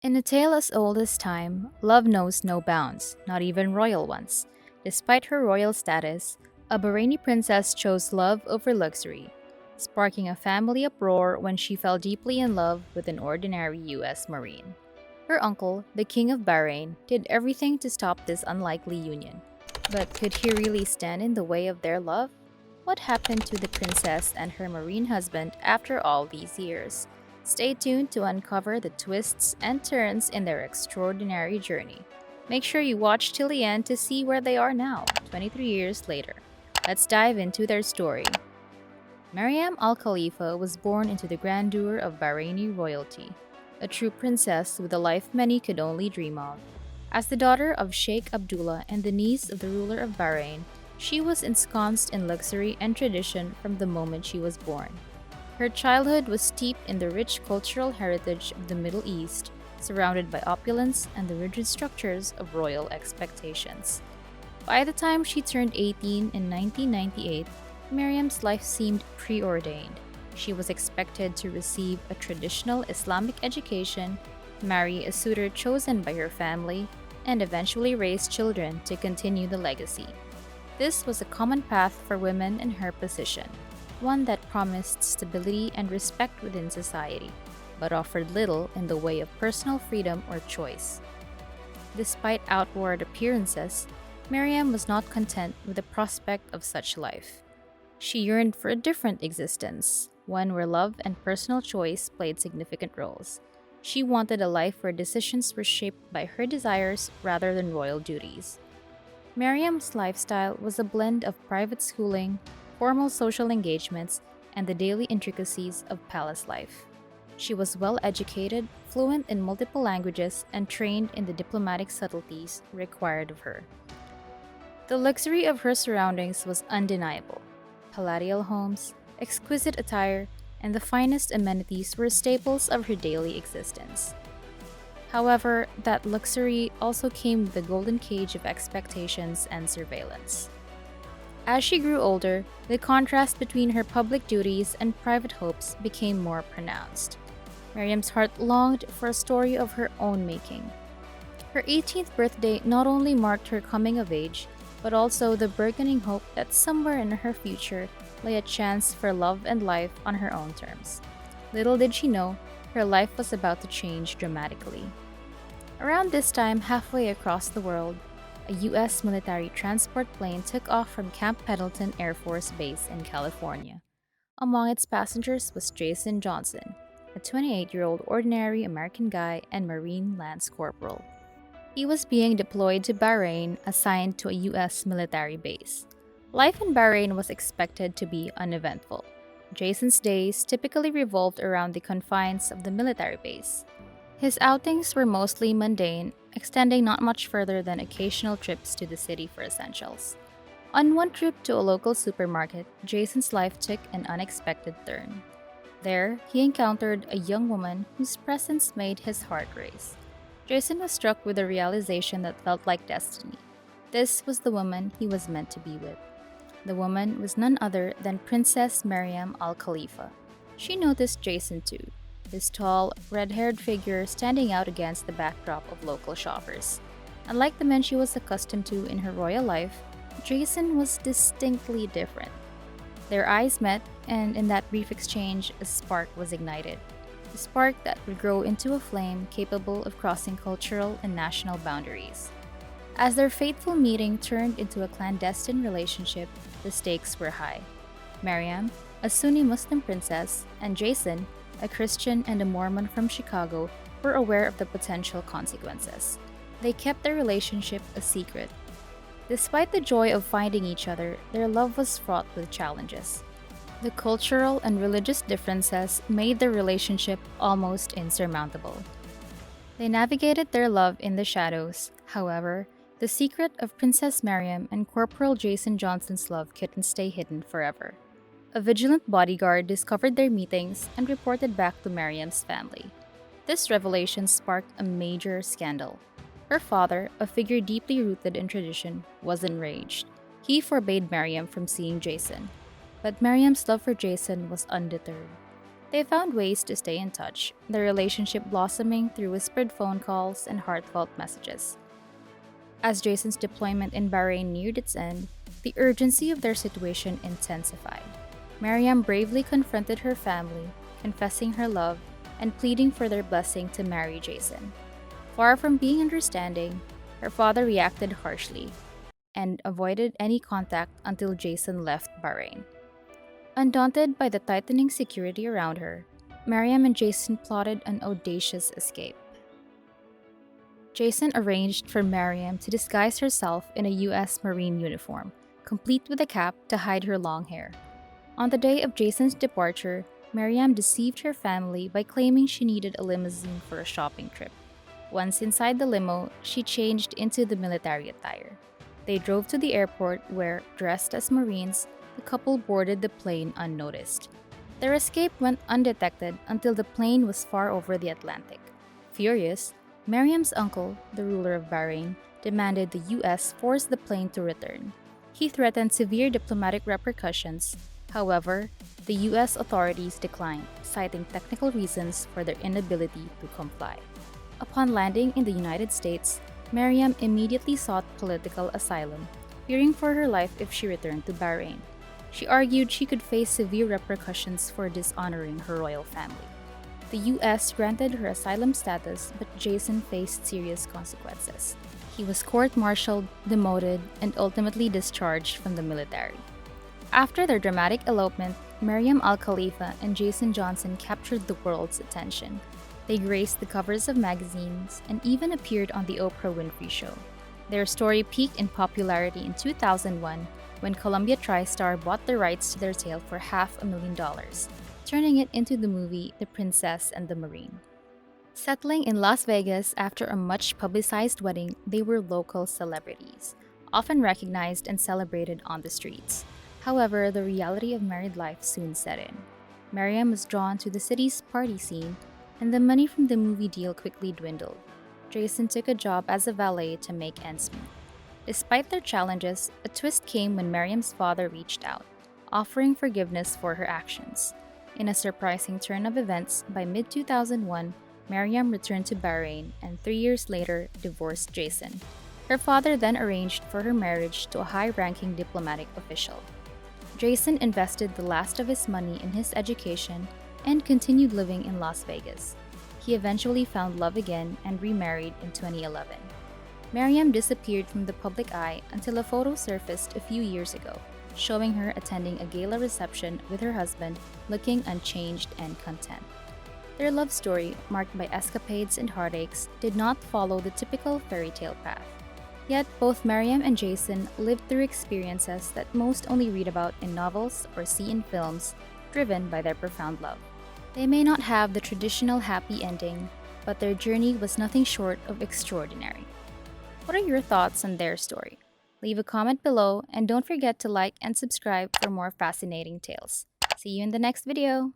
In a tale as old as time, love knows no bounds, not even royal ones. Despite her royal status, a Bahraini princess chose love over luxury, sparking a family uproar when she fell deeply in love with an ordinary US Marine. Her uncle, the King of Bahrain, did everything to stop this unlikely union. But could he really stand in the way of their love? What happened to the princess and her marine husband after all these years? Stay tuned to uncover the twists and turns in their extraordinary journey. Make sure you watch till the end to see where they are now, 23 years later. Let's dive into their story. Mariam Al Khalifa was born into the grandeur of Bahraini royalty, a true princess with a life many could only dream of. As the daughter of Sheikh Abdullah and the niece of the ruler of Bahrain, she was ensconced in luxury and tradition from the moment she was born. Her childhood was steeped in the rich cultural heritage of the Middle East, surrounded by opulence and the rigid structures of royal expectations. By the time she turned 18 in 1998, Miriam's life seemed preordained. She was expected to receive a traditional Islamic education, marry a suitor chosen by her family, and eventually raise children to continue the legacy. This was a common path for women in her position, one that promised stability and respect within society, but offered little in the way of personal freedom or choice. Despite outward appearances, Miriam was not content with the prospect of such life. She yearned for a different existence, one where love and personal choice played significant roles. She wanted a life where decisions were shaped by her desires rather than royal duties. Miriam's lifestyle was a blend of private schooling, formal social engagements, and the daily intricacies of palace life. She was well educated, fluent in multiple languages, and trained in the diplomatic subtleties required of her. The luxury of her surroundings was undeniable. Palatial homes, exquisite attire, and the finest amenities were staples of her daily existence. However, that luxury also came with a golden cage of expectations and surveillance. As she grew older, the contrast between her public duties and private hopes became more pronounced. Miriam's heart longed for a story of her own making. Her 18th birthday not only marked her coming of age, but also the burgeoning hope that somewhere in her future lay a chance for love and life on her own terms. Little did she know, her life was about to change dramatically. Around this time, halfway across the world, a U.S. military transport plane took off from Camp Pendleton Air Force Base in California. Among its passengers was Jason Johnson, a 28-year-old ordinary American guy and Marine Lance Corporal. He was being deployed to Bahrain, assigned to a U.S. military base. Life in Bahrain was expected to be uneventful. Jason's days typically revolved around the confines of the military base. His outings were mostly mundane, extending not much further than occasional trips to the city for essentials. On one trip to a local supermarket, Jason's life took an unexpected turn. There, he encountered a young woman whose presence made his heart race. Jason was struck with a realization that felt like destiny. This was the woman he was meant to be with. The woman was none other than Princess Mariam Al Khalifa. She noticed Jason too, his tall, red-haired figure standing out against the backdrop of local shoppers. Unlike the men she was accustomed to in her royal life, Jason was distinctly different. Their eyes met, and in that brief exchange, a spark was ignited. A spark that would grow into a flame capable of crossing cultural and national boundaries. As their fateful meeting turned into a clandestine relationship, the stakes were high. Mariam, a Sunni Muslim princess, and Jason, a Christian and a Mormon from Chicago, were aware of the potential consequences. They kept their relationship a secret. Despite the joy of finding each other, their love was fraught with challenges. The cultural and religious differences made their relationship almost insurmountable. They navigated their love in the shadows. However, the secret of Princess Mariam and Corporal Jason Johnson's love couldn't stay hidden forever. A vigilant bodyguard discovered their meetings and reported back to Mariam's family. This revelation sparked a major scandal. Her father, a figure deeply rooted in tradition, was enraged. He forbade Mariam from seeing Jason. But Mariam's love for Jason was undeterred. They found ways to stay in touch, their relationship blossoming through whispered phone calls and heartfelt messages. As Jason's deployment in Bahrain neared its end, the urgency of their situation intensified. Mariam bravely confronted her family, confessing her love and pleading for their blessing to marry Jason. Far from being understanding, her father reacted harshly and avoided any contact until Jason left Bahrain. Undaunted by the tightening security around her, Mariam and Jason plotted an audacious escape. Jason arranged for Mariam to disguise herself in a U.S. Marine uniform, complete with a cap to hide her long hair. On the day of Jason's departure, Mariam deceived her family by claiming she needed a limousine for a shopping trip. Once inside the limo, she changed into the military attire. They drove to the airport where, dressed as Marines, the couple boarded the plane unnoticed. Their escape went undetected until the plane was far over the Atlantic. Furious, Mariam's uncle, the ruler of Bahrain, demanded the US force the plane to return. He threatened severe diplomatic repercussions. However, the US authorities declined, citing technical reasons for their inability to comply. Upon landing in the United States, Mariam immediately sought political asylum, fearing for her life if she returned to Bahrain. She argued she could face severe repercussions for dishonoring her royal family. The US granted her asylum status, but Jason faced serious consequences. He was court-martialed, demoted, and ultimately discharged from the military. After their dramatic elopement, Mariam Al Khalifa and Jason Johnson captured the world's attention. They graced the covers of magazines and even appeared on the Oprah Winfrey Show. Their story peaked in popularity in 2001 when Columbia TriStar bought the rights to their tale for $500,000, turning it into the movie The Princess and the Marine. Settling in Las Vegas after a much-publicized wedding, they were local celebrities, often recognized and celebrated on the streets. However, the reality of married life soon set in. Mariam was drawn to the city's party scene, and the money from the movie deal quickly dwindled. Jason took a job as a valet to make ends meet. Despite their challenges, a twist came when Mariam's father reached out, offering forgiveness for her actions. In a surprising turn of events, by mid-2001, Mariam returned to Bahrain and 3 years later divorced Jason. Her father then arranged for her marriage to a high-ranking diplomatic official. Jason invested the last of his money in his education and continued living in Las Vegas. He eventually found love again and remarried in 2011. Mariam disappeared from the public eye until a photo surfaced a few years ago, showing her attending a gala reception with her husband, looking unchanged and content. Their love story, marked by escapades and heartaches, did not follow the typical fairy tale path. Yet, both Mariam and Jason lived through experiences that most only read about in novels or see in films, driven by their profound love. They may not have the traditional happy ending, but their journey was nothing short of extraordinary. What are your thoughts on their story? Leave a comment below and don't forget to like and subscribe for more fascinating tales. See you in the next video!